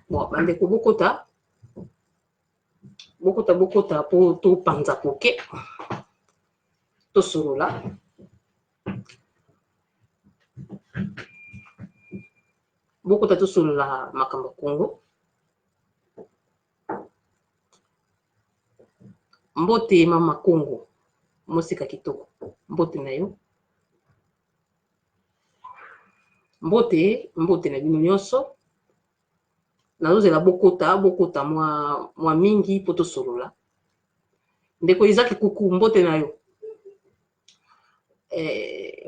bon bandeko bokota po to panza poke to solola bokota to solola makambo Congo mbote mama Congo mosika kitoko mbote na yo mbote na bino nyonso nazozela bokota mwa mingi po tosolola ndeko Isaac Kuku mbote na yo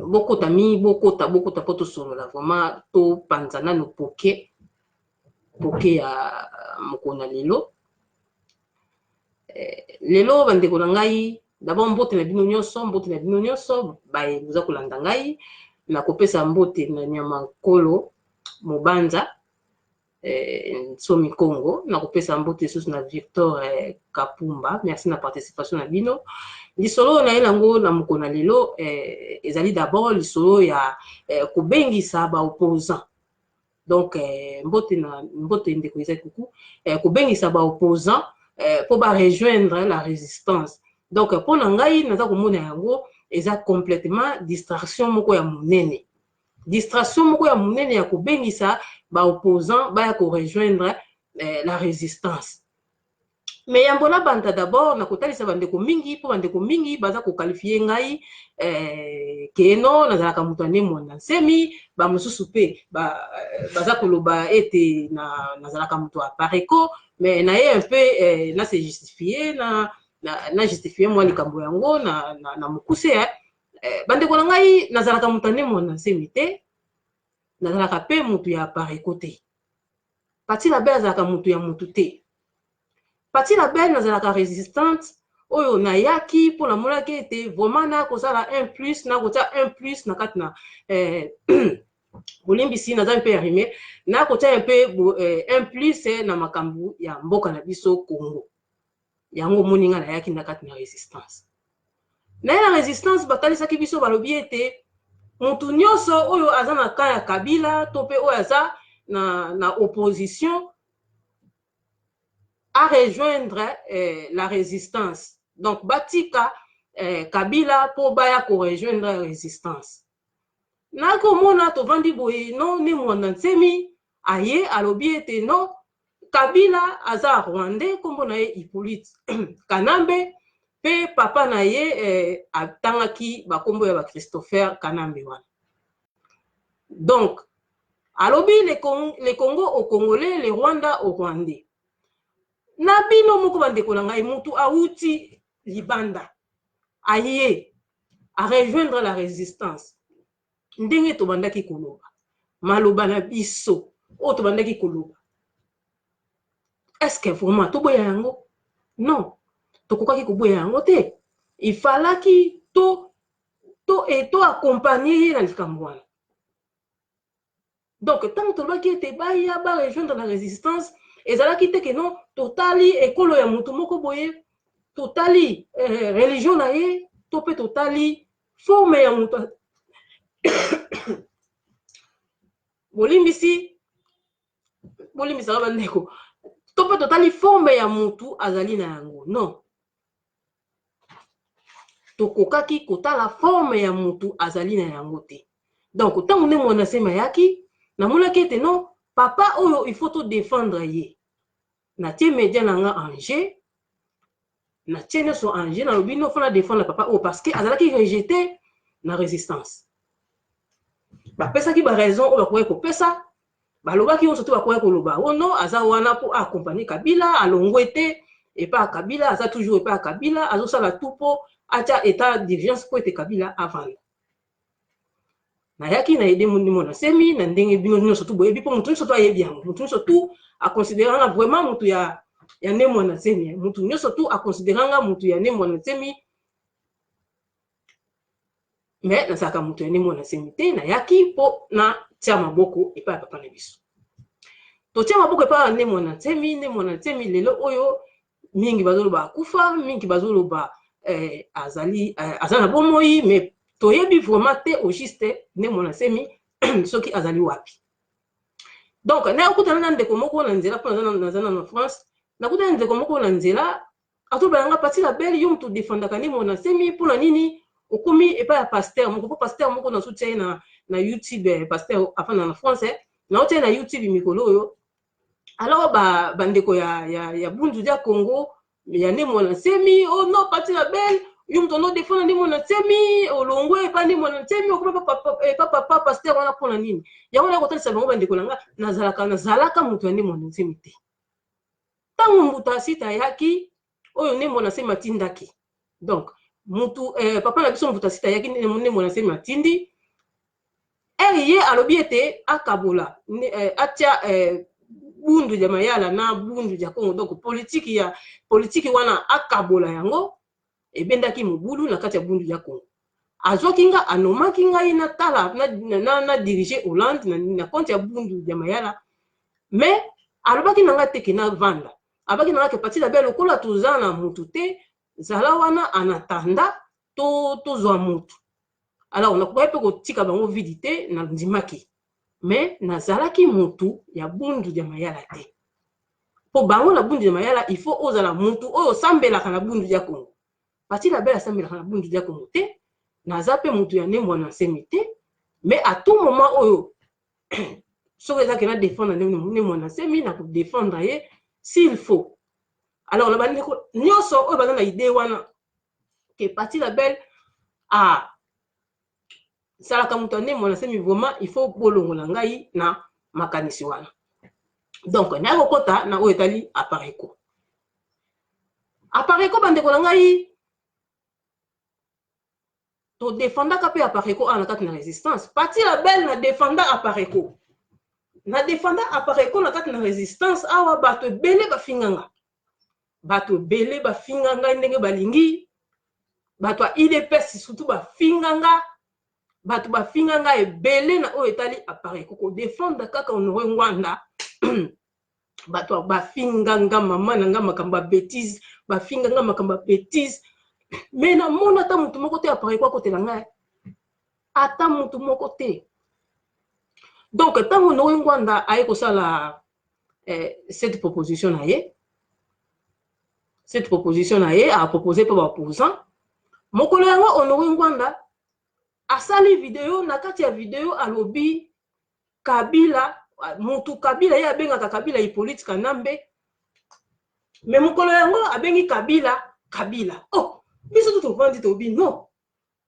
bokota po tosolola vraiment to panza nano poke ya mokona lelo lelo bandeko na ngai d'abord mbote na bino nyonso baye boza kolanda ngai na kopesa mbote na nyama nkolo mobanza Somi Congo na kopesa mbote lisusu na Victor Kapumba merci na participation na bino lisolo na elango na mokona lelo ezali d'abord lisolo ya kobengisa ba opposant donc mbote ndeko Isaac Kuku kobengisa ba opposant pour ba rejoindre la résistance donc pour na ngai naza komona yango eza complètement distraction moko ya monene ya kobengisa ba opposant ba ya ko rejoindre la résistance mais yambo na banta d'abord na kotalisa bandeko mingi po bandeko mingi baza ko qualifier ngai keno nazalaka mutu ane mwana nsemi ba mususu pe baza koloba ete nazalaka mutu a pareko mais na ye un peu na se justifier na justifier moi likambo yango na mukuse bandeko na ngai nazalaka mutu ane mwana nsemi te nazalaka pe mutu ya pareko te pati la belle azalaka mutu ya mutu te pati la belle nazalaka résistante oyo nayaki mpona monaki ete vraiment nakosala 1+ nakotia 1+ na kati na bolimbisi naza mpe ya rime nakotia mpe 1+ na makambo ya mboka na biso Congo yango moninga nayaki na kati na résistance naye na résistance batalisaki biso balobi ete mutu nyonso oyo aza na ka ya Kabila to pe oyo aza na opposition à rejoindre la résistance. Donc, batika Kabila pour baya ko rejoindre la résistance. Nako mona to vandi boye non ne mwana nsemi aye alobi ete non Kabila aza Rwandais kombo na ye Hippolyte Kanambe pe papa na ye atangaki bakombo ya ba Christopher Kanambe wana. Donc, alobi les Congo au Congolais, les Rwanda au Rwandais. Nabino moko bandeko na ngai mutu auti libanda aye a rejoindre la résistance ndenge to bandaki koloba maloba na biso o to bandaki koloba est-ce que vraiment to boya yango non to kokaki ko boya yango te il fallait to accompagner na likambo wana donc tant to baki ete baya ba rejoindre la résistance ezalaki te que non totali ekolo ya mutu moko boye totali religion na ye to pe totali forme ya mutu bolimbisi bandeko to pe totali forme ya mutu azali na yango non tokokaki kotala forme ya mutu azali na yango te donc tango nde mwana sema yaki namonaki ete non papa oyo il faut to défendre ye na tie média nanga Angers na tie nyonso Angers na lobi no fona défendre papa oyo parce que azalaki rejeté na résistance bapesaki ba raison oyo bakoki kopesa balobaki nyonso to bakoki koloba o non aza wana po accompagner Kabila alongwe te epa Kabila aza toujours epa Kabila azosala tout po atia état d'urgence po ete Kabila avant nayaki na yede mona semi na ndenge bino nyonso to boyebi po mutu nyonso to ayebi yango mutu nyonso to a considéranga vraiment mutu ya ne mwana semi mutu nyonso to a considéranga mutu ya ne mwana semi mais nasaka mutu ya ne mwana semi te nayaki po na tia maboko epa ya papa na biso to tia maboko epa ya ne mwana semi lelo oyo mingi bazoloba akufa mingi bazoloba azali azana bomoi mais toyebi vraiment te au juste ne mwana semi soki azali wapi Donc na okutana na ndeko moko na nzela po na France na kutana ndeko moko na nzela atobalanga parti la belle yo mutu defendaka ni mona semi po na nini okomi epa ya pasteur moko po pasteur moko na soutien na YouTube pasteur afana na France na otie na YouTube mikolo oyo alors bandeko ya bundu dia Congo ya ne mona semi oh non parti la belle yo mutu no défendre ni mona semi olongwe epa ni mona semi okoma papa pasteur wana po na nini yango na kotalisa bango bandeko nanga nazalaka mutu ya ne mona semi te tango mutu asita yaki oyo ne mona semi atindaki donc mutu papa na biso mutu asita yaki ne mona semi atindi ye alobi ete akabola atia bundu ya mayala na bundu ya Congo donc politique wana akabola yango ebendaki mobulu na kati ya bundu ya Congo azwaki nga anomaki ngai na tala na diriger Hollande na compte ya bundu ya mayala mais alobaki nanga teke na vanda abaki nanga ke parti la belle lokola toza na mutu te zala wana anatanda tozwa mutu alors on a pas pu kotika bango vidité na ndimaki mais nazalaki mutu ya bundu ya mayala te po bango na bundu ya mayala il faut ozala mutu oyo sambelaka na bundu ya Congo parti la belle sambelaka na bundu ya Congo te naza pe mutu ya ne mwana nsemi te mais à tout moment oyo soki ezaki na défendre ne mwana nsemi na kodéfendre ye s'il faut alors la bandeko nyonso oyo baza na idée wana ke parti la belle salaka mutu ne mwana nsemi vraiment il faut bolongola ngai na makanisi wana donc na kokota na oyo etali apareko bandeko na ngai to défendaka pe apareko ana kati na résistance parti la belle na défenda apareko na kati na résistance awa bato ebele bafinganga ndenge balingi bato ya IDPS surtout bafinganga bato bafinganga ebele na oyo etali apareko ko défendre kaka Honoré Ngwanda bato bafinganga mama na nga makambo bêtise bafinganga makambo bêtise mais na mona ata mutu moko te apareko akotela ngai ata mutu moko te donc ntango Honoré Ngwanda aye kosala cette proposition na ye apropose mpe baopposant mokolo yango Honoré Ngwanda asali video na kati ya video alobi Kabila mutu Kabila ye abengaka Kabila Hippolyte Kanambe mais mokolo yango abengi Kabila oh biso tout vandi tobi non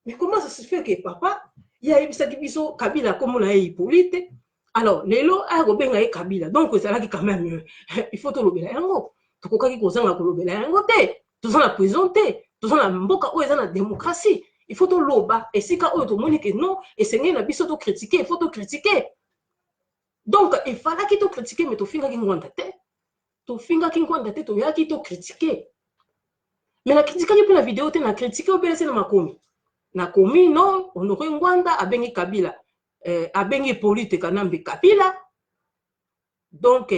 mais comment ça se fait que papa ya yebisaki biso Kabila comme na Hippolyte alors lelo akobenga ye Kabila donc ezalaki quand même il faut tolobela yango tokokaki kozanga kolobela yango te toza na prison te toza na mboka oyo eza na démocratie il faut toloba esika oyo tomoni ke non esengeli na biso tocritiquer il faut tocritiquer donc il fallaki tocritiquer mais tofingaki Ngwanda te toyaki tocritiquer mais na critikaki mpe na video te na critiquer obelesi na makomi non Honoré Ngwanda abengi Kabila abengi Hippolyte Kanambe Kabila donc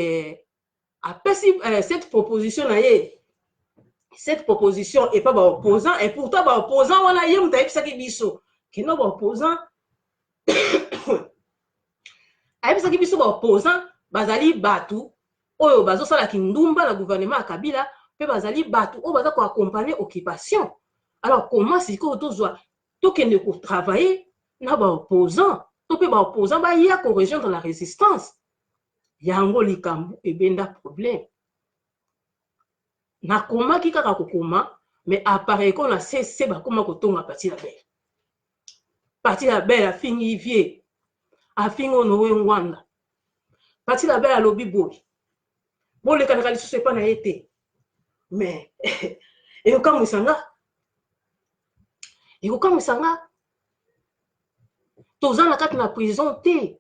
apesi cette proposition na ye cette proposition et pas opposant et pourtant opposant wana ye muta ebisaki biso kino opposant ayebisaki biso opposant bazali batu oyo bazosala kindumba na gouvernement ya Kabila pe bazali batu oyo baza ko accompagner occupation alors comment sikoyo tozwa tokende ko travailler na opposant to pe opposant ba ya ko rejoindre la résistance yango likambo ebenda problème na koma kaka kokoma mais appareil qu'on a cessé bakoma kotonga parti la belle afingi vie afingi Honoré Ngwanda parti la belle alobi boy le kanaka lisusu epa na ye te mais ekokamwisanga toza na kati na prison te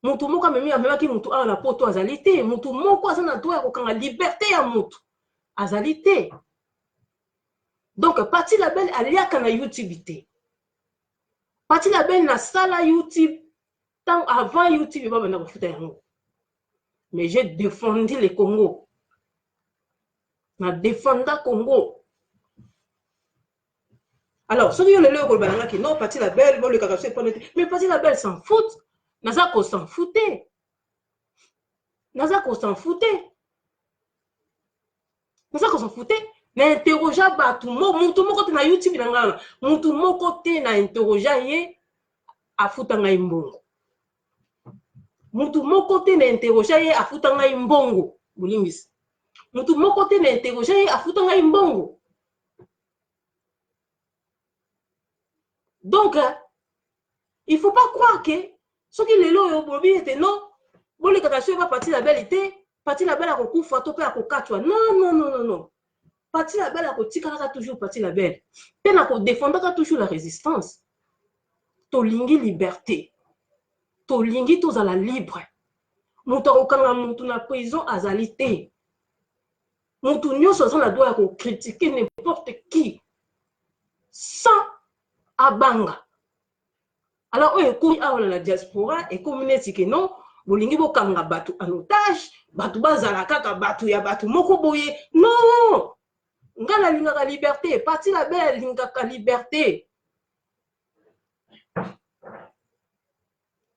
mutu moko amemaki mutu awa na poto azali te mutu moko aza na droit ya kokanga liberté ya mutu azali te donc parti la belle aliaka na YouTube te parti la belle na sala YouTube tant avant YouTube ba bana kofuta yango mais j'ai défendu le Congo na défenda Congo alors ce que le ko balanga ki non parti la belle bon le kaka mais parti la belle s'en fout naza ko s'en fouter naza ko s'en fouter. Naza ko s'en fouter. Na interroger batu mutu moko te na YouTube na ngala. Mutu moko te na interroger ye afuta ngai mbongo. Mutu moko te na interroger ye afuta ngai mbongo. Bolimbisi. Mutu moko te na interroger ye afuta ngai mbongo. Donc, il ne faut pas croire que ce qui est là, non, bon, les catastrophes va partir la belle été, partir la belle à coup, photo, à coup, non. Partir la belle à coup, tika toujours partir la belle. Peine à défendre toujours la résistance. Tolingi liberté. Tolingi tous à la libre. Mouta okanga moutou na prison azalité. Moutou nyo so la doit critiquer n'importe qui. Sans abanga. Alors, la diaspora et communauté que non, bolingi bokanga batu en otage, batu bazala kaka batu ya batu moko boye. Non! Ngala lingaka liberté, parti la belle lingaka liberté.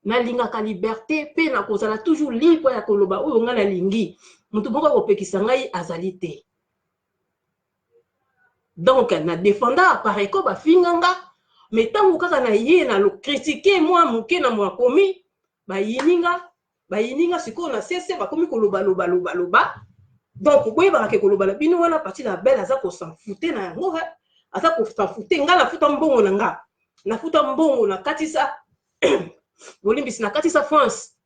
Na lingaka liberté, pe na kozala toujours libre ya koloba oyo ngala lingi. Mutu moko kopekisa ngai azalité. Donc, na défenda pareil ko ba finganga. Mais tant que kaka na ye na lo critiquer moi muke na moi komi ba yininga siko na cesse ba komi ko loba. Donc boye ba ke ko loba la bino wana parti la belle aza ko s'en fouter na yango aza ko s'en fouter nga na futa mbongo na nga na futa mbongo na katisa bolimbisi na katisa France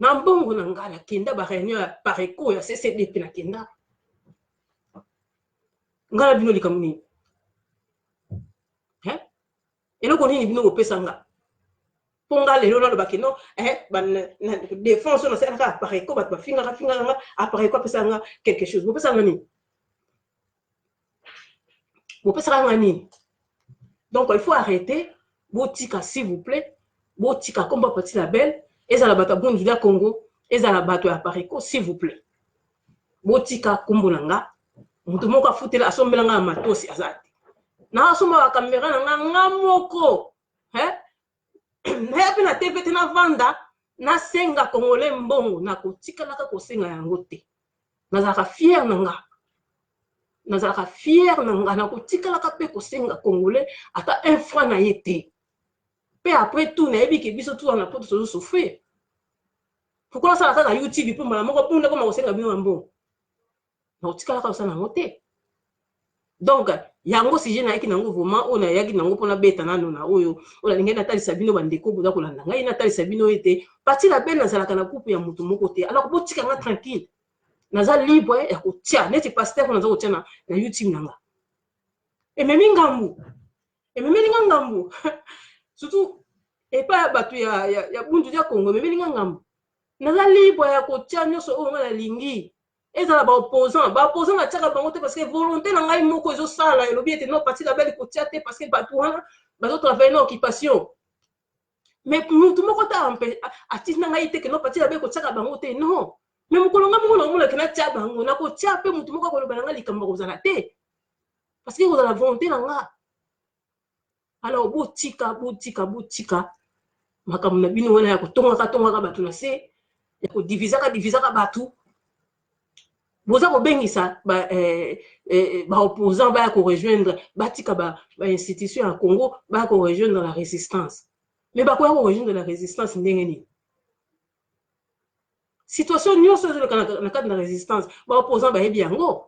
na mbongo na nga na kenda ba réunion ya pareko ya CCDP na kenda nga na bino likamuni. Et nous connaissons les pesanga. Ponga les lois de bakino, défense on sait appareil quoi, bah finga appareil quoi pesanga quelque chose. Vous pesanga ni. Vous pesanga ni. Donc il faut arrêter. Botika s'il vous plaît. Botika comme pas partir la belle. Et ça la bata bon du Congo. Et ça la bata appareil quoi s'il vous plaît. Botika kumbulanga. Mutu moko foutre la sombelanga matosi azati. Na asoma wa kamera na nga moko na pe na TV te na vanda na senga congolais mbongo na kotika naka ko senga yango te nazaka fier na nga na kotika naka pe ko senga congolais ata un franc na yete pe après tout na yebi ke biso tout na poto so souffrir pourquoi ça na YouTube pe mala moko punda ko ma ko senga bino mbongo na kotika naka ko senga ngote. Donc, yango si je na yaki nango vraiment on a yaki nango pona beta nano na oyo on a lingena tali sabino bandeko boza kolanda ngai na tali sabino ete parti la belle nazala kana coupe ya mutu moko te alors ko tika nga tranquille naza libre ya ko tia neti pasteur naza ko tia na YouTube nanga et memi ngambu surtout et pas batu ya bundu ya Congo memi ngambu naza libre ya ko tia nyoso o ngala lingi. Et ça va opposant à tchaka bangote parce que volonté n'a ngai moko ezo sala elobi ete non parti la belle kotia te parce que batouana bazo travailler na occupation mais mutu moko ta ampe artiste na ngai te que non parti la belle kotia bangote non mais mukolonga moko na mona kena tia bango na kotia pe mutu moko ko loba nga likambo kozala te parce que vous avez la volonté na nga. Alors botika makambo na bino wana ya kotonga batu na se ya ko diviser ka batu. Vous avez bien ça, opposant va rejoindre, batika institution à Congo va rejoindre la résistance. Mais va rejoindre la résistance n'engeni. Situation nous sur le cadre de la résistance, opposant va bien go.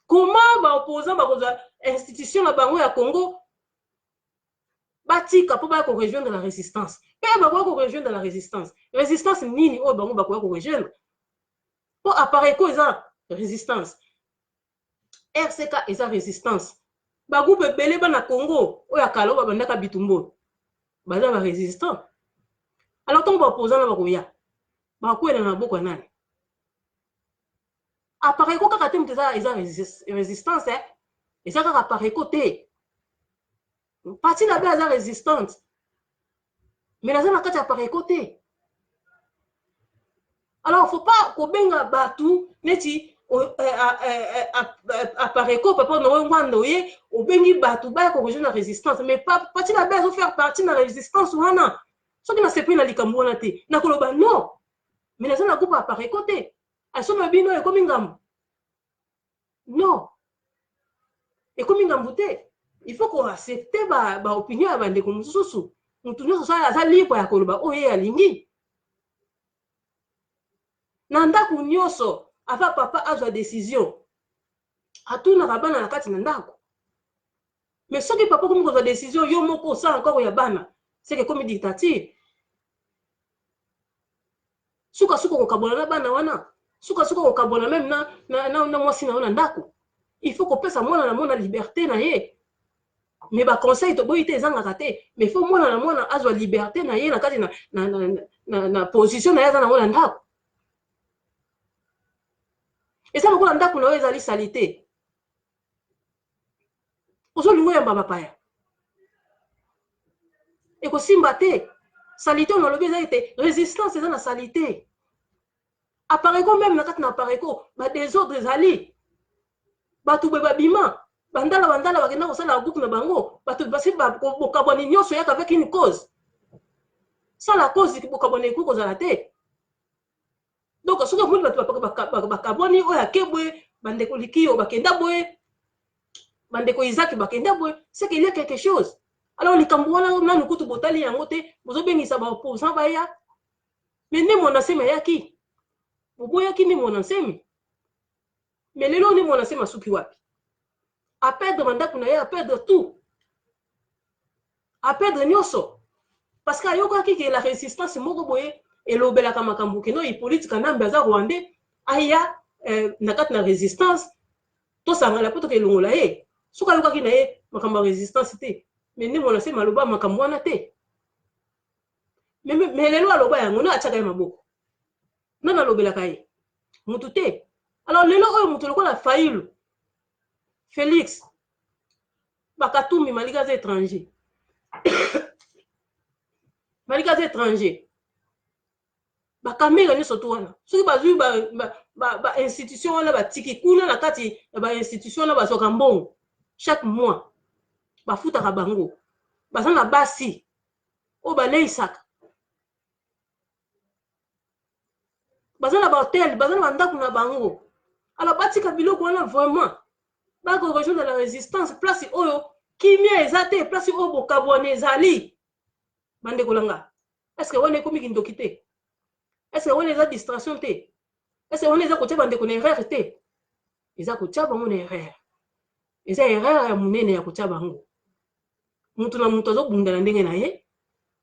Comment va opposant va institution la bango à Congo batika pour rejoindre la résistance. Mais va rejoindre la résistance. Résistance nini au bango va rejoindre. Pour appareil quoi ça? Résistance. RCK et sa résistance. Ba groupe belé ba na Congo, o ya kalo ba bandaka bitumbo. Ba za ba résistant. Alors ton ba opposant na ba koya. Ba ko na boko nani. Appareil ko kaka te mteza eza résistance et ça kaka appareil côté. Parti la base résistante. Mais la zone kati appareil côté. Alors faut pas ko benga batu neti appareil ko papa no ngwando ye o bengi batu ba ko rejoindre la résistance mais pas parti la base faire partie de la résistance wana so que na sepe na likambo wana te na koloba non mais naza na groupe ya pareko te asoma bino ekomi ngambu non ekomi ngambu te il faut koaccepte baopinion ya bandeko mosusu motu nyonso aza libre ya koloba oyo ye alingi na ndako nyonso ava papa azwa décision atunaka bana na kati na ndako mais soki papa komi kozwa décision yo moko osala nkoko ya bana seke ekomi dictature sukasuka kokabola na bana wana sukasuka kokabola meme na mwasi na yo na ndako il faut kopesa mwana na mwana liberté na ye mais baconseil toboyi te ezangaka te mais faut mwana na mwana azwa liberté na ye na kati na position na ye aza nango na ndako eza lokola ndako na yo ezali sali te ozolingo yamba bapaya ekosimba te salite on alobi eza ete résistance eza na salite apareko même na kati na apareko badésordre ezali bato boye babima bandala bakenda kosala groupe na bango bato basi bokabwani nyonso yaka avec une cause sala cause bokabwani ekoki kozala te donc soki omoni bato bakabwani oyo ake boye bandeko likio bakenda boye bandeko izaki bakenda boye c'est qu'il y a quelque chose alors likambo wana nanu kutu botali yango te bozobengisa baopposant baya mais nde monaseme ayaki boboyaki nde monaseme mais lelo nde monaseme asuki wapi aperdre bandako na ye aperdre tout aperdre nyonso parce que ayokaki ke la résistance moko boye elobelaka makambo keno Hippolyte Kanambe aza rwandais aya na kati na résistance tosangala po tokelongola ye soki ayokaki na ye makambo ya résistance te mais nde monaseme aloba makambo wana te mais lelo aloba yango no atiaka ye maboko nani alobelaka ye mutu te alors lelo oyo mutu lokola Fayulu Félix Bakatumbi malika za étranger malika za étranger bakamera nyonso to wana soki bazwi ba-institution wana batiki kuna na kati ya ba-institution wana bazwaka mbongo chaque mois bafutaka bango baza na basi oyo baleisaka baza na bahotel baza na bandako na bango alors batika biloko wana vraiment bakorejoindre la résistance place oyo kimia eza te place oyo bokabwana ezali bandeko langa est-ce que wana ekomi kindoki te est-ce que wana eza distraction te est-ce que wana eza kotia bandeko na erreur te eza kotia bango na erreur eza erreur ya monene ya kotia bango mutu na mutu azobunda na ndenge na ye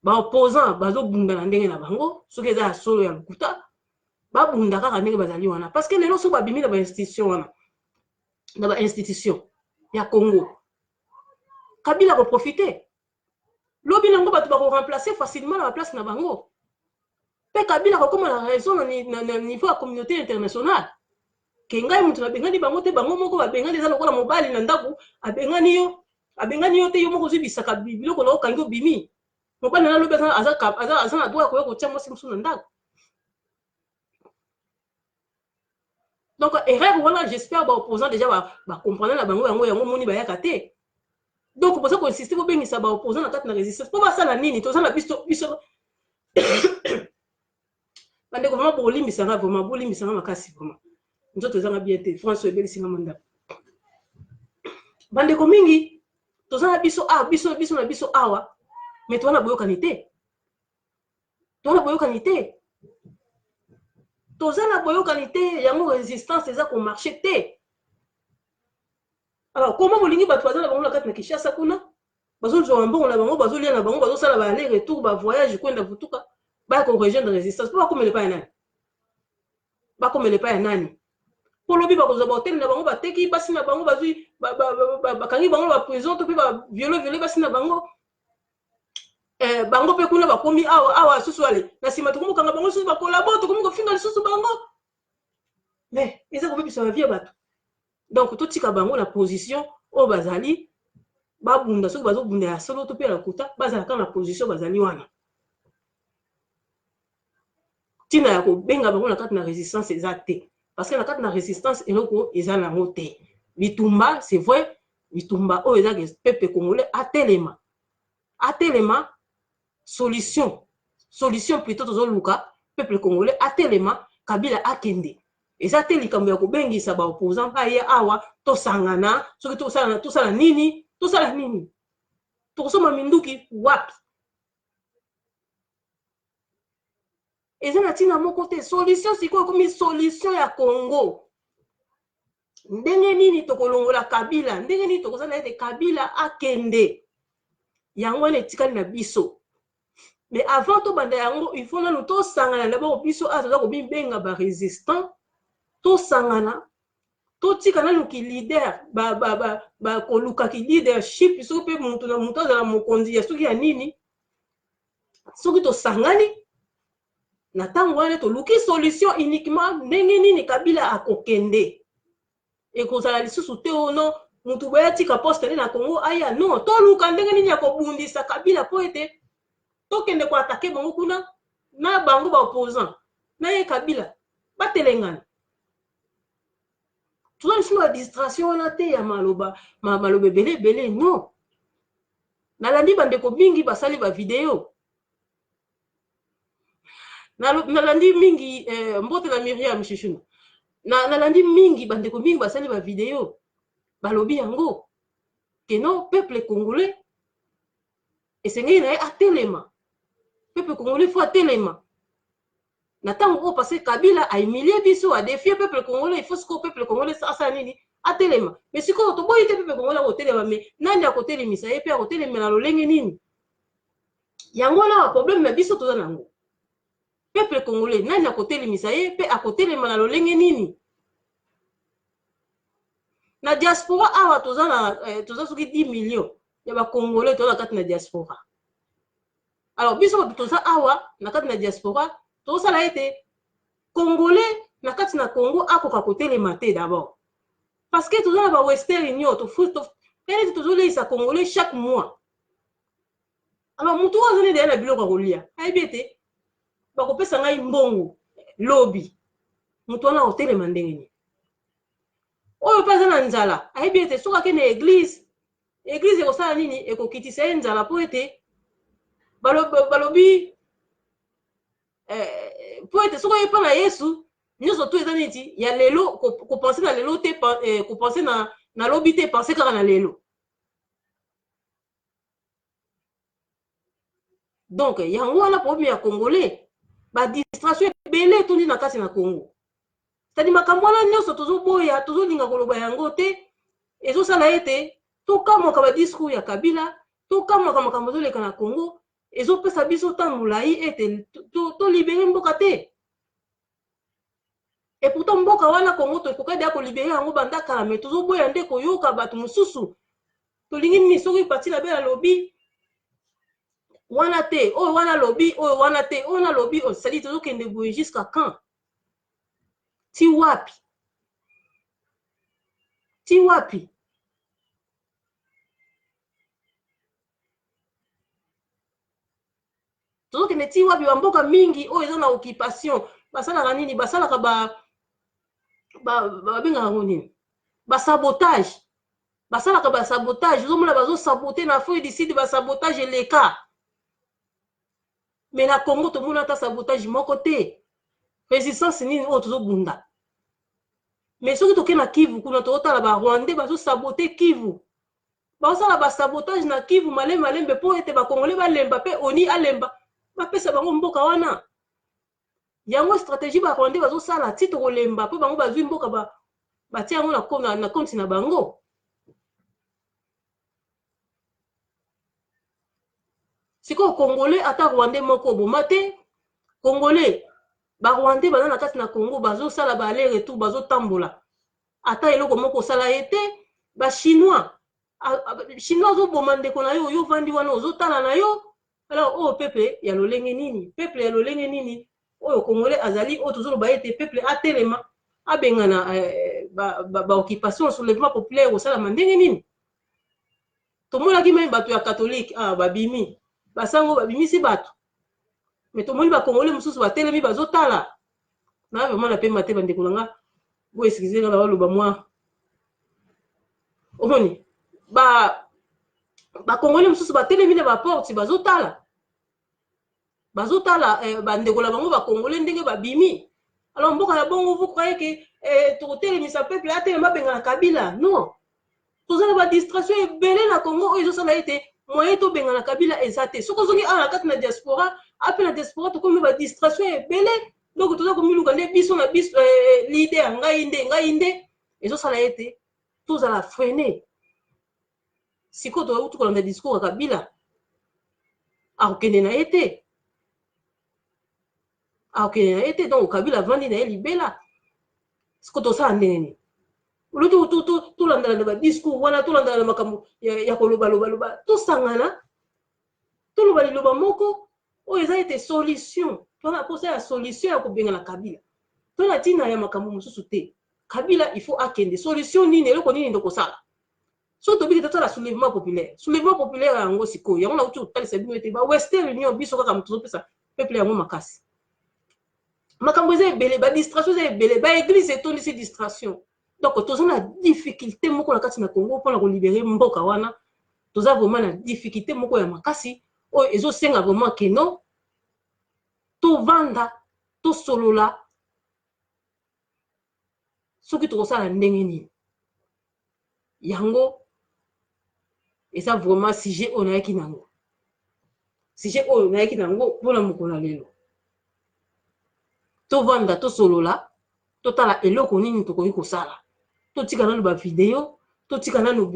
baopposant bazobunda na ndenge na bango soki eza ya solo ya lokuta babunda kaka ndenge bazali wana parce que lelo soki babimi na bainstitution wana na bainstitution ya Congo Kabila koprofite lobi nango bato bakoremplacer facilement na baplace na bango pe Kabila kokoma na raison na niveau ya communauté internationale ke ngai mutu nabengani bango te bango moko babengani eza lokola mobali na ndako abengani yo te yo moko ozwi bisaka biloko na okangi obimi mobali na lobi aza na droit koya kotia mwasi mosusu na ndako. Donc erreur voilà j'espère ba opposant déjà ba comprendre na bango yango moni bayaka te donc pour ça qu'on insiste pour bengisa ba opposant na kati na résistance pour ça na nini toza na biso bande ko vraiment bolimbisanga vraiment bolimbisanga makasi vraiment nzoto ezanga bien te François ebelisinga manda bande ko mingi toza na biso na biso awa mais toza na boyokani te toza na boyokani te yango résistance eza ko marcher te. Alors comment bolingi bato baza na bango na kati na Kinshasa kuna bazozwa mbongo na bango bazolia na bango bazosala ba aller retour ba voyage kwenda vutuka ba ko rejoindre résistance po bakomele pa ya nani po lobi bakozwa ba hotel na bango bateki basi na bango bazwi bakangi bango ba prison to pe ba viole basi na bango bango pe kuna bakomi awa susu ale na sima tokomokanga bango susu bakolabo tokomi kofinga lisusu bango mais eza kobebisa bavie bato donc totika bango na position oyo bazali babunda soki bazobunda ya solo to mpe ya lokuta bazalaka na position bazali wana ntina ya kobenga bango na kati na résistance eza te parce que na kati na résistance eloko eza nango te bitumba c'est vrai bitumba oyo eza ke peuple congolais atelema solution plutôt tozoluka peuple congolais atelema Kabila akende. Eza te likambo ya kobengisa ba opposant pa ye awa to sangana soki to sala nini tokosoma minduki wapi. Eza na tina moko te. Solution sikoyo komi solution ya Congo. Ndenge nini tokolongola Kabila, ndenge nini tokozala ete Kabila akende. Yango wana etikali na biso. Mais avant to banda yango, il faut nanu to sangana d'abord biso aza ko bibenga ba résistant, to sangana, to tika nanu ki leader, ba koluka ki leadership, so pe muntu na muntu azala mokonzi ya soki ya nini. Soki to sangani na tango wana to luki solution uniquement ndenge nini Kabila akokende. Ekozala lisusu te ono mutu boya tika poste na Congo aya non to luka ndenge nini akobundisa Kabila po ete tokende kwa atake bango kuna na bango ba opposant na ye Kabila batelengana. Tuna lisusu la distraction na te ya maloba bele non. Nalandi bandeko mingi basali ba video. Nalandi mingi mbote na Myriam Chichuna. Nalandi mingi bandeko mingi basali ba video. Balobi yango que non peuple congolais esengeli na ye atelema. Peuple congolais faut atelema. Natango parce Kabila a humilié biso a défié peuple congolais, il faut que peuple congolais ça nini atelema. Mais si ko to boyi te peuple congolais otelema mais nani akotelemisa ye pe akotelemela na lolenge nini? Yango na problème na biso to nango. Peuple congolais nani akotelemisa ye pe akotelema na lolenge nini? Na diaspora awa toza soki 10 millions ya ba congolais to na kati na diaspora. Alors biso toza awa na kati na diaspora to sala ete congolais na kati na Congo akoka kotelema te d'abord. Parce que toza na ba Western Union to tele tozo leisa congolais chaque mois. Alors mutu azone de na biloko kolia. Aibete ba kopesa ngai mbongo lobby. Mutu wana hotelema ndenge ni. Oyo pesa na nzala. Aibete soka ke na église ekosala nini ekokitisa nzala po ete balobi po ete soka yepa na Yesu nyonso to eza neti ya lelo ko penser na lelo te ko penser na lobi te penser kaka na lelo. Donc yango wana problème ya congolais ba distraction belé tondi na kati na Congo. C'est-à-dire makambo wana nyonso tozoboya tozolinga koloba yango te ezosala ete tokamwaka ba discours ya Kabila tokamwaka makambo ezoleka na Congo ezopesa biso temps molai ete to libérer mboka te. Et pourtant mboka wana Congo to ekoka dia ko libérer yango banda kala mais tozoboya nde koyoka bato mususu tolingi ni soki parti la bela lobby wana te o wana lobby o wana te ona lobby o sali tozokende boye jusqu'à quand? Ti wapi? Tozokende ti wapi bamboka mingi oyo eza na occupation basalaka nini basalaka babengaka ngo nini basabotage basalaka basabotage ozomona bazosabote na Afrique du Sud basabotage eleka mais na Congo tomona ata sabotage moko te résistance nini oyo tozobunda. Mais soki toke na Kivu kuna tozotala ba Rwandais bazosabote Kivu bazosala basabotage na Kivu malembe po ete bakongolais balemba pe oni alemba bapesa bango mboka wana. Yango stratégie ba Rwandais bazosala ti tokolemba po bango bazwi mboka batia yango na compte na bango. Siko congolais ata Rwandais moko boma te congolais ba Rwandais baza na kati na Congo bazosala ba aller retour bazotambola ata eloko moko sala ete ba chinois ozoboma ndeko na yo vandi wana ozotala na yo. Alors oh peuple ya lolenge nini oyo congolais azali o tozoloba ete peuple atelema abengana ba occupation soulèvement populaire osala mandenge nini tomonaki même bato ya catholique babimi basango babimisi bato mais tomoni ba congolais mususu batelemi bazotala na vraiment na pemba te bandeko nanga bo excusez nga baloba moi omoni ba congolais mususu batelemi na ba porte bazotala bazotala bandekola bango bakongole ndenge babimi. Alors mboka na bongo vous croyez que tokotelemisa peuple atelema bengana Kabila? Non. Tozala ba distraction ebele na Congo oyo ezosala ete moyen tobengana Kabila eza te. Soki ozongi awa na kati na diaspora, ape na diaspora tokomi ba distraction ebele, donc toza komiluka nde biso na biso leader ngai nde ezosala ete tozala freine. Sikoyo tozauti kolanda discours ya Kabila akokende na ye te. Akokende na ye te, donc Kabila avandi na ye libela. Sikoyo tosala ndenge nini? Oloto tolandala na ba discours wana, tolandala na makambo ya koloba tosangana, toloba liloba moko oyo eza ete solution. Tona posa ya solution ya kobengana Kabila. Tona tina ya makambo mosusu te. Kabila il faut akende solution nini eloko nini ndoko sala. So to bi ke tala soulèvement populaire. Soulèvement populaire yango sikoyo. Yango na uti otalisa bino ete ba Western Union biso kaka mtozo pesa peuple yango makasi. Makambo eza ebele, ba distraction eza ebele, ba église etondisi distraction. Donc toza na difficulté moko na kati na Congo pour na libérer mboka wana. Toza vraiment na difficulté moko ya makasi oyo ezosenga vraiment que non to vanda to solola soki tokosala ndenge nini. Yango eza vraiment sujet oyo nayaki nango. Sujet oyo nayaki nango mpona mokolo na lelo. To vanda to solola to tala eloko nini tokoki kosala. To tika nanu ba video, to tika nanu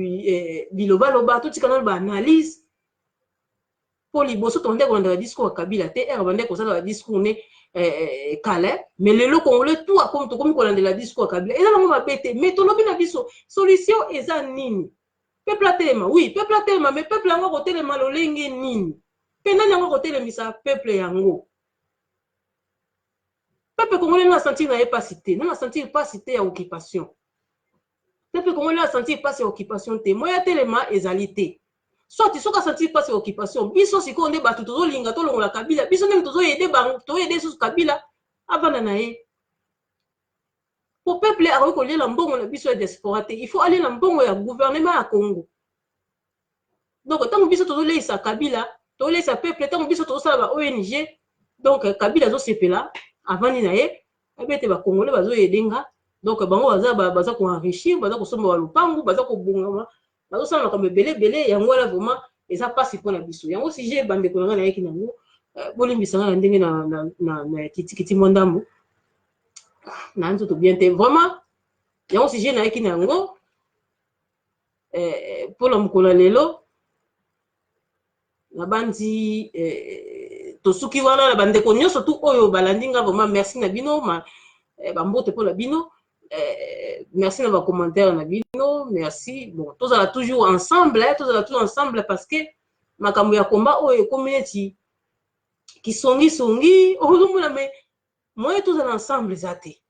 biloba, to tika nanu ba analyse. Pour liboso tonde kolanda ba discours ya Kabila te, bande kosala ba discours ne kale, mais lelo congolais tout a comme to komi kolanda la discours ya Kabila. Eza nango mabete, mais tolobi na biso solution eza nini? Peuple atelema, oui, peuple atelema, mais peuple yango kotelema lolenge nini? Pe nani yango kotelemisa peuple yango? Peuple congolais n'a senti na pas cité, n'a senti pas cité à occupation. Peuple congolais n'a senti pas à occupation te, moya telema ezalité. Soit tu sois senti pas à occupation, biso siko onde batu tozo linga to longola Kabila, biso nem tozo aider bango, to aider sous Kabila avant na ye. Pour peuple a recoller la mbongo na biso ya diaspora te, il faut aller na mbongo ya gouvernement ya Congo. Donc tant biso tozo leisa Kabila, to leisa peuple, tant biso tozo sala ba ONG, donc Kabila zo sepela avant na ye, abete ba congolais bazo edenga. Donc bango baza ko enrichir, baza ko somba lupangu, baza ko bungama, bazo sala comme belé yango la vraiment eza pas pour na biso. Yango si j'ai bande ko na yeki nango, bolimbisanga na ndenge na kiti mondambo. Na nzo to bien te vraiment. Yango si j'ai na yeki nango pour la mukolo lelo la bandi to suki wana la bande ko nyoso tout oyo balandinga vraiment merci na bino ma bambote pour la bino. Merci dans vos commentaires na bino, merci. Bon, tous allons toujours ensemble, parce que ma kambo ya combat o e community qui songi mais moi tous allons ensemble zate.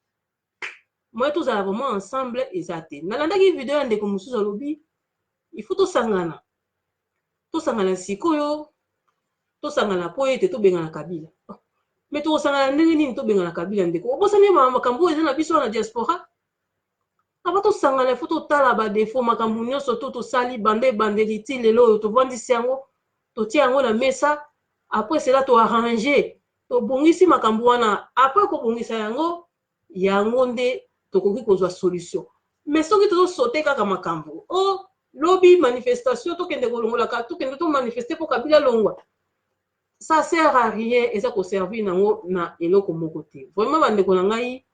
Moi tous allons vraiment ensemble zate. Na landa ki vidéo ande ko mususu alobi, il faut to sangana. To sangana sikoyo, to sangana po ete to benga na Kabila. Mais to sangana ndenge nini to benga na Kabila ndeko. Obosani makambo eza na biso na diaspora. Aba to sangana foto tala ba defo makambo nyonso to sali bande liti lelo to vandisi yango to tia yango na mesa. Après cela to arranger to bongisi makambo wana. Après ko bongisa yango nde to koki kozwa solution. Mais soki to sauter kaka makambo oh lobby manifestation to kende kolongola ka to kende to manifester pour Kabila longwa. Ça sert à rien et ça ko servir nango na eloko moko te. Vraiment bande ko ngai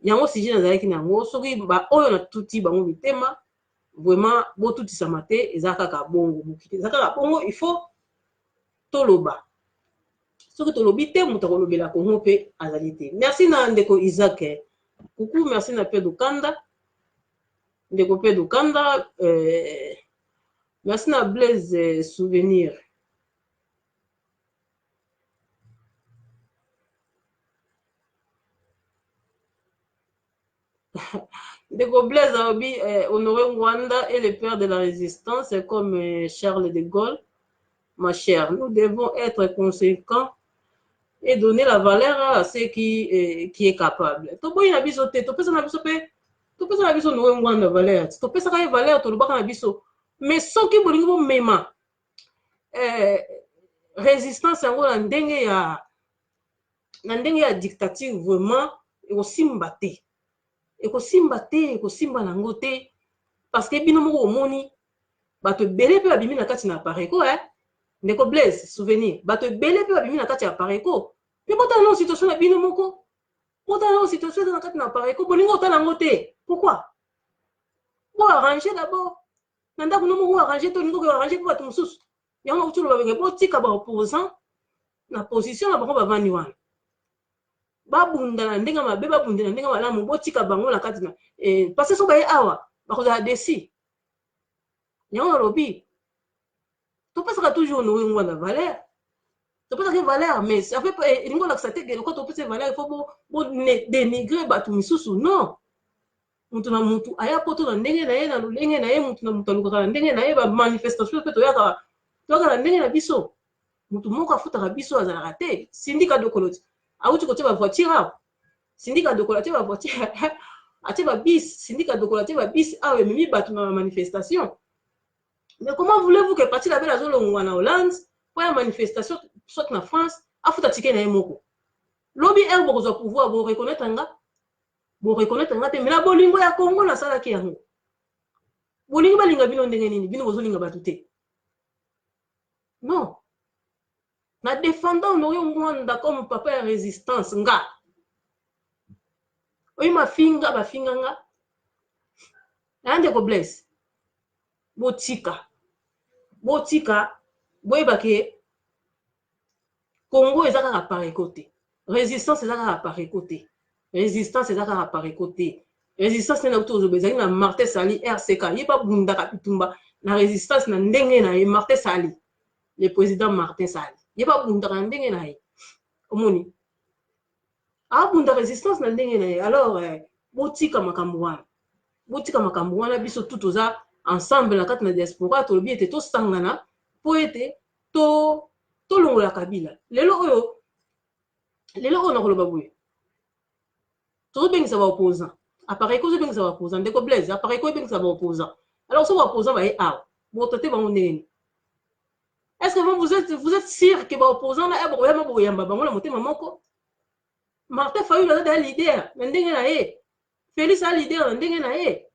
yango si je nazalaki nango soki ba oyo na tuti bango mitema vraiment bo tuti samate ezaka ka bongo mukite ezaka ka bongo il faut toloba soki tolobi te muta kolobela Congo pe azalité. Merci na ndeko Isaac, coucou, merci na Pedro Kanda ndeko Pedro Kanda, merci na Blaise souvenir. De Blaise Aobi, Honoré Rwanda est le père de la résistance, comme Charles de Gaulle. Ma chère, nous devons être conséquents et donner la valeur à ce qui est capable. Topo ina biso te, to pesa na biso pe, to pesa na biso Honoré Rwanda valeur. To pesa ka valeur to lobaka na biso. Mais soki bolingo mema résistance yango na ndenge ya dictature vraiment ekosimba te ekosimba nango te parce que bino moko omoni bato ebele mpe babimi na kati na apareko ndeko Blaise souvenir bato ebele mpe babimi na kati ya apareko mpe botala na situation na bino moko botala na situation eza na kati na apareko bolingo otala yango te pourquoi bo arranger d'abord na ndako no moko arranger to olingo koarranger mpo bato mosusu yango nakuti lobabenge botika baopposant na position na bango bavandi wana babunda na ndenge mabe babunda na ndenge malamu botika bango na kati na parce que so baye awa bakozala desi yango nalobi topesaka toujours no ngwa na valeur topesaka valeur mais ça fait elingo lakisa te ko topesa valeur il faut bo dénigrer bato misusu non mutu na mutu aya poto na ndenge na ye na lolenge na ye mutu na mutu alukaka na ndenge na ye ba manifestation pe toyaka na ndenge na biso mutu moko afutaka biso azalaka te sindika dokoloti auti kotie ba voiture awa sindika dokola tie ba voiture atie ba bis sindika dokola tie ba bis awa ememi bato na manifestation. Mais comment voulez-vous que parti la belle azolo en Hollande pour la manifestation soit en France afuta ticket na yemoko lobby er bozo pouvoir bo reconnaître nga te mais la bolingo ya Congo na sala ki yango bolingo balinga bino ndenge nini bino bozo linga batute non na défendant Honoré Ngwanda comme papa ya résistance nga oyi mafinga bafinga nga ande ko Blaise botika boyebake Congo ezaka ka par côté résistance ezaka ka par côté résistance ezaka ka par côté résistance na kuto zobezali na Martin Sali RCK yeba bunda kapitumba na résistance na ndenge na Martin Sali le président Martin Sali yeba bunda na ndenge na omoni bunda résistance na ndenge na alors botika makambo wana biso tout oza ensemble na kati na diaspora tolobi ete tosangana po ete tolongola Kabila lelo oyo nakoloba boye tozobengisa baopposant apareko ozobengisa baopposant ndeko Blaise apareko ebengisa baopposant alors so baopposant baye awa botote bango ndenge est-ce que vous êtes sûr que baopposant na bokoyama bokoyamba bango na motema moko Martin Fayulu aza leader na ndenge na ye Félix a leader na ndenge na ye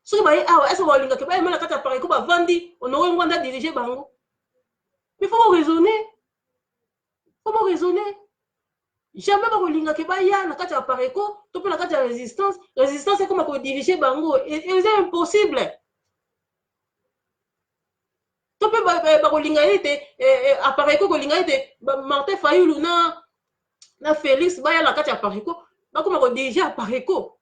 soki baye awa est-ce que balingaka bayema na kati ya apareko bavandi Honoré Ngwanda dirige bango mais faut raisonner jamais bakolingaka baya na kati ya apareko to mpe na kati ya résistance ekoma kodirige bango eza impossible to mpe bakolinga ete apareko kolinga ete Martin Fayulu na Félix baya na kati ya apareko bakoma kodirige apareko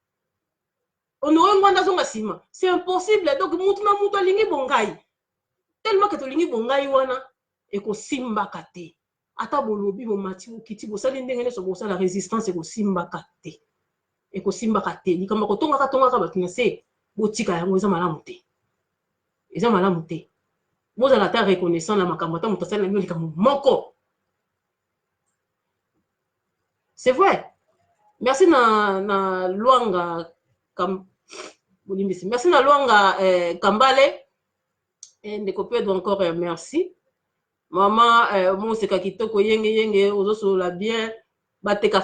Honoré Ngwanda zonga sima c'est impossible donc mutu na mutu alingi bongai tellement que tolingi bongai wana ekosimbaka te ata bolobi bomati okiti bosali ndenge nyonso bosala résistance ekosimbaka te likambo kotongaka bato na se botika yango eza malamu te bozala ata reconnaissant na makambo ata moto asali na bino likambo moko c'est vrai merci na Lwanga merci na Lwanga Kambale ndeko Pedro encore merci maman moseka kitoko yenge ozosolola bien batela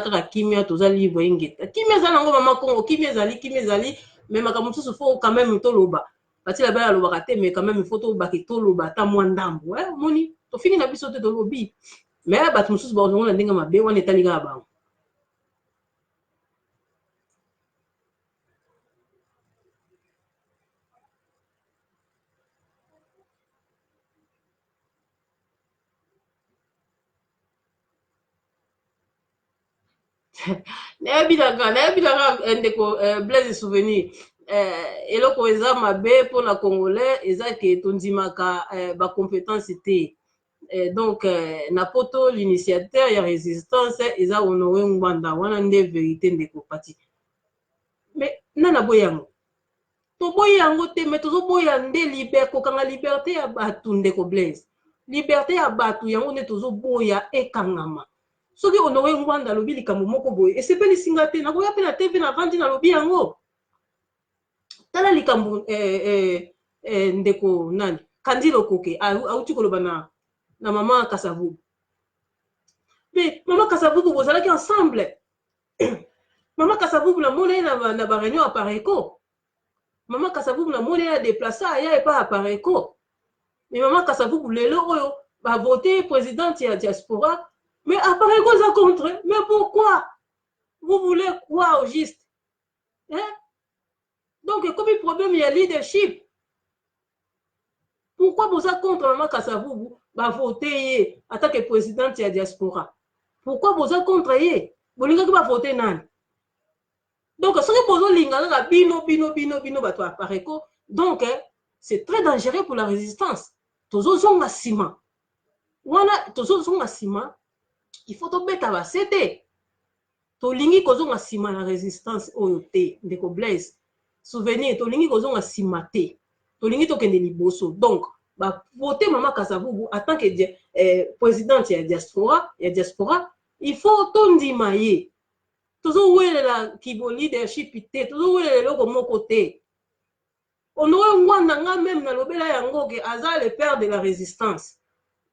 kaka kimia toza livre engeta kimia eza nango mama Congo kimia ezali mais makambo mosusu faut quand même toloba batila bala lobaka te mais quand même il faut tobaki toloba ata mwa ndambo moni tofini na biso te tolobi mais bato mosusu bazongo na ndenge mabe wana etali kaka bango nayebitaka ndeko Blaise souvenir eloko eza mabe mpona congolais eza ke tondimaka bacompétence te donc na poto l'initiateur ya résistance eza Honoré Ngwanda wana nde vérité ndeko pati mais nana boyango toboyi yango te mais tozoboya nde kokanga liberté ya bato ndeko Blaise liberté ya bato yango nde tozoboya ekangama soki Honoré Ngwanda alobi likambo moko boye esepelisinga te nakoya mpe na TV na vandi nalobi yango tala likambo ndeko nani Kandilo Koke auti koloba na maman Kasavubu. Mais maman Kasavubu bozalaki ensemble. Maman Kasavubu na mona na ba réunion à Pareco. Maman Kasavubu na mona a déplacé aya et pas à Pareco. Mais maman Kasavubu lelo oyo ba voter présidente ya diaspora. Mais à Pareco ça contre. Mais pourquoi? Vous voulez quoi au juste? Hein? Donc comme il problème il y a leadership. Pourquoi vous êtes contre maman Kasavubu ba voter en tant que présidente ya diaspora? Pourquoi vous êtes contre ye? Vous n'avez pas voté nan. Donc, ce que vous avez bino bato à Pareco, donc, c'est très dangereux pour la résistance. Tozo zonga ciment. Wana tozo zonga ciment, il faut to beta ba cete. To lingi ko zonga ciment la résistance oyote ndeko Blaise. Souvenir to lingi ko zonga ciment te. To lingi to kende liboso. Donc, ba voter maman Kasavubu en tant que présidente ya diaspora, il faut tondi maye. Toujours la kibo leadership te, toujours le loko moko te. On aurait ngwanda même na lobela yango ke aza le père de la résistance.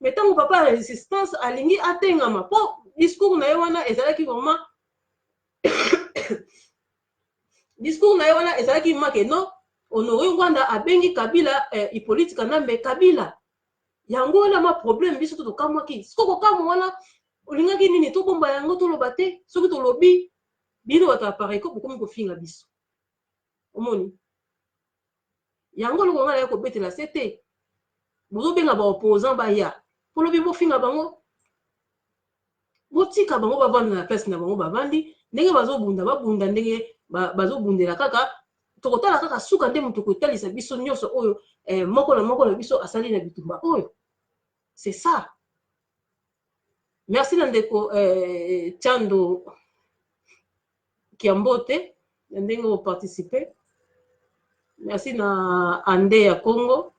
Mais tant que papa résistance alingi atengama po discours na yewana ezalaki vraiment discours na yewana ezalaki make no on aurait ngwanda abengi Kabila Hippolyte Kanambe Kabila. Yango na ma problème biso to kamwaki. Siko kamwa wana olingaki nini to bomba yango to lobate soki to lobi bino bato ya Pareco bokomi kofinga biso omoni yango loko ngala yako betela sete bozobenga ba opposant baya po lobi bofinga bango botika bango bavanda na place na bango bavandi ndenge babunda ndenge bazobundela kaka tokotala kaka suka nde mutu kotalisa biso nyonso oyo moko na biso asali na bitumba oyo. C'est ça. Merci Nandeko Tchando Kiambote ndenge vous participez. Merci na Ande ya Congo.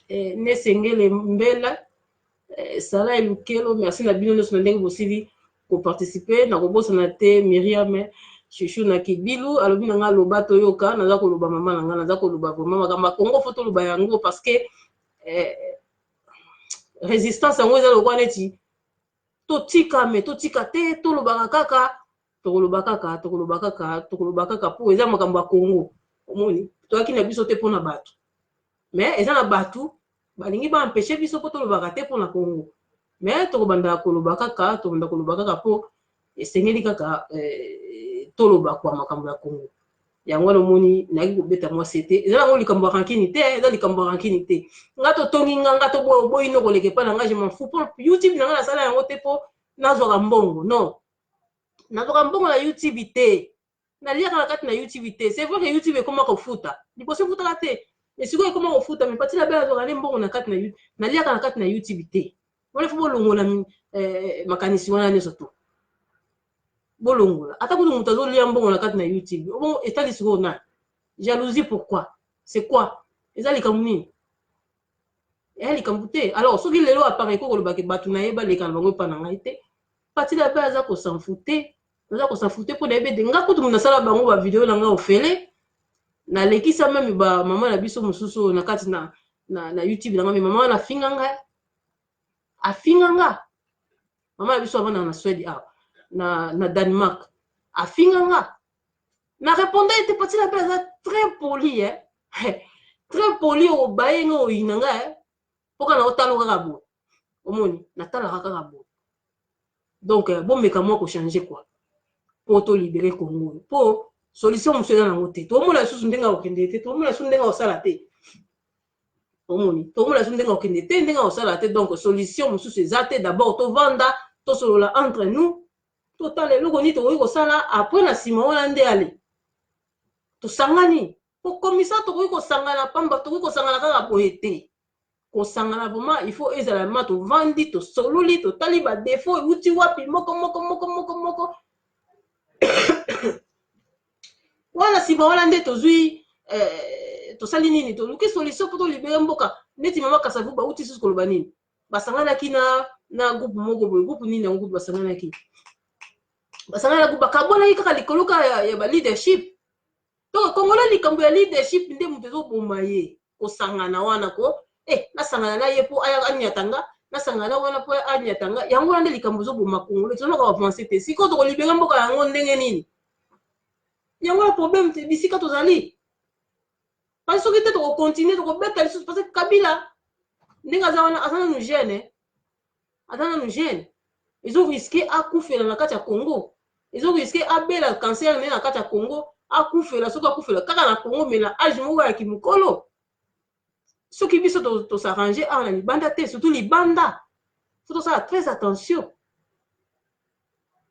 Nesengele Mbela Sala Elukelo, merci na bino nyonso ndenge bosili ko participer na kobosa na te Myriam Chuchu na Kibilu alobi na nga loba toyoka naza ko loba mama na nga naza ko loba vraiment makamba Congo photo loba yango parce que résistance yango eza lokwa neti totika me totika te toloba kaka po eza makambo ya Congo omoni toyaki na biso te mpona bato mais eza na bato balingi ba empêcher biso po tolobaka te mpona Congo mais tokobanda koloba kaka po esengeli kaka toloba kwa makambo ya Congo yango lomoni naki kobeta mwa sete eza nango likambo ya rankini te eza likambo ya rankini te nga totongi nga to boyi no koleke pa na nga je m'en fous pour YouTube na nga nasala yango te po nazwaka mbongo non nazwaka mbongo na YouTube te naliaka na kati na YouTube te c'est vrai que YouTube ekoma kofuta liboso efutaka te mais sikoyo ekoma kofuta mais pati na bela azwaka ne mbongo na kati na YouTube naliaka na kati na YouTube te wana fo bolongola makanisi wana nyonso to bolongola ata kutu mutu azolia mbongo na kati na YouTube bon etali sikoyo na jalousie pourquoi c'est quoi eza likambo nini likambo te alors soki lelo appareil ko kolobaki bato na ye baleka na bango epa na ngai te pati na be aza kosanfute mpo na yebe de nga kutu mutu nasala bango bavideo na nga ofele nalekisa meme bamama na biso mosusu na kati na YouTube na nga me mama wana afinga nga mama na biso avanda na Suède na Danemark afinga nga na répondre ete pati na be aza très poli très poli obaye nga oyina nga poka na otalo kaka bo omoni natalaka kaka bo donc bomeka mwa kochange quoi po to libérer Congo po solution mosusu eza nango te tomona lisusu ndenge okende te tomona lisusu ndenge osala te omoni tomona lisusu ndenge okende te ndenge osala te donc solution mosusu eza te d'abord tovanda tosolola entre nous totala eloko nini tokoki kosala après na nsima wana nde ale tosangani po komisa tokoki kosangana pamba tokoki kosangana kaka boye te kosangana vraiment il faut ezala ma tovandi tosololi totali badefo euti wapi moko wana nsima wana nde tozwi tosali nini toluki solution po tolibere mboka neti mama Kasavubu bauti susu koloba nini basanganaki na groupe moko boye groupe nini yango groupe basanganaki groupe bakabonaki kaka likolo ya ba leadership donc congolais likambo ya leadership nde moto ezoboma ye kosangana wana ko nasangana na ye mpo anyatanga nasangana wana mpo anyatanga yango wana nde likambo ezoboma congolais tozonaka bapense te sikoyo tokolibere mboka yango ndenge nini yango ya problème te bisika tozali parce soki te tokokontinue tokobeta lisusu parce que kabila ndenge aza wana aza nanu jeune aza nanu jeune ezoriske akufela na kati ya congo ezoriske abela cancer nde na kati ya congo akufela soki akufela kaka na congo mela age moko ya kimokolo soki biso tosarrange awa na libanda te surtout libanda fo tosala très attention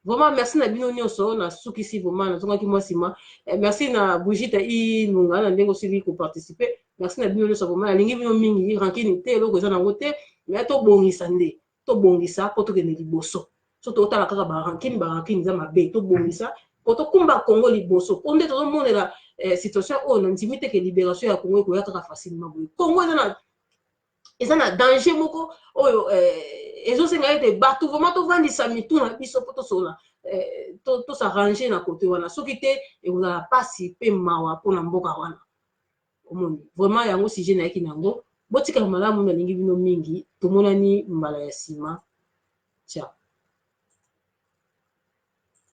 vraiment merci na bino nyonso na sukisi vraiment nazongaki mwa nsima merci na Brigitte Inunga na ndenge osili koparticipe merci na bino nyonso vraiment nalingi bino mingi rankini te eloko eza nango te mais tobongisa nde tobongisa mpo tokende liboso so totala kaka barankini eza mabe tobongisa mpo tokumba Congo liboso mpo nde tozomonela situation oyo na ndimi te ke libération ya Congo ekoya kaka facilement boye Congo eza na danger moko oyo ezosenga ete bato vraiment tovandisa mitu na biso mpo tosola tosarrange na kote wana soki te ekozala pasi mpe mawa mpona mboka wana omoni vraiment yango sujet nayaki nango botika malamu nalingi bino mingi tomonani mbala ya nsima tia